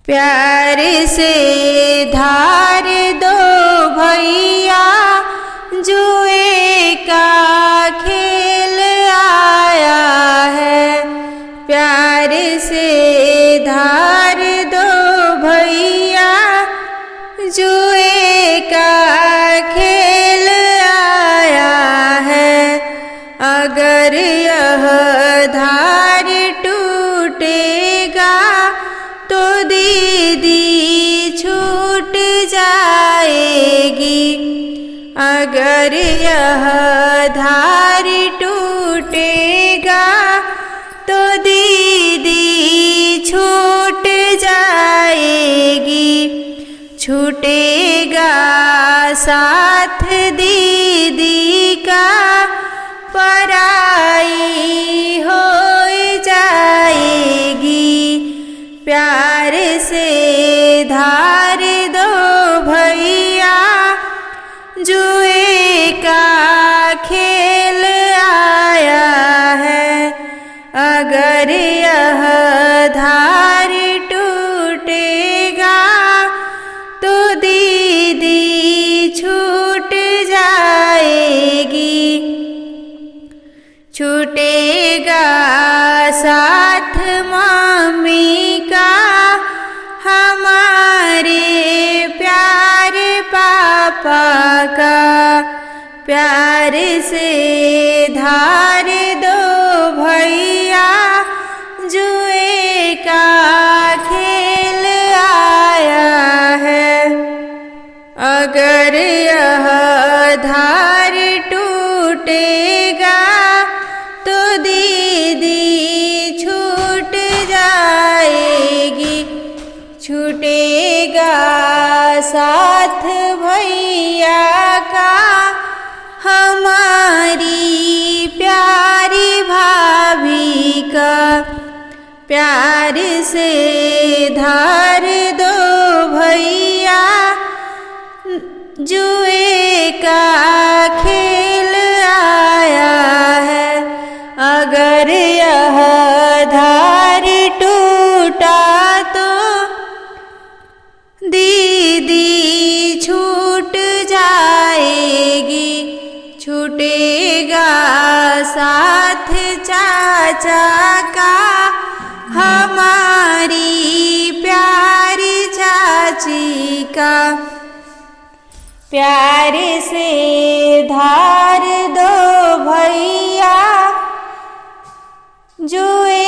प्यार से धार दो भैया, जुए का खेल आया है। प्यार से धार दो भैया, जुए का खेल आया है। अगर यह धार टूटेगा तो दीदी छूट जाएगी। अगर यह धार टूटेगा तो दीदी छूट जाएगी। छूटेगा साथ दीदी का, पराई हो जाएगी। प्यार से धार दो भैया, जुए का खेल आया है। अगर यह धार टूटेगा तो दीदी छूट जाएगी। छूटेगा साथ मम्मी का, हमारे प्यारे पापा का। प्यार से धार दो भैया, जुए का खेल आया है। अगर यह धार टूटेगा तो दीदी छूट जाएगी। छूटेगा साथ भैया का, हमारी प्यारी भाभी का। प्यार से धार दो भैया, जुए का खेल आया है। अगर यह धार टूटा तो दीदी छूट जाएगी। छूटेगा साथ चाचा का, हमारी प्यारी चाची का। प्यार से धार दो भैया, जुए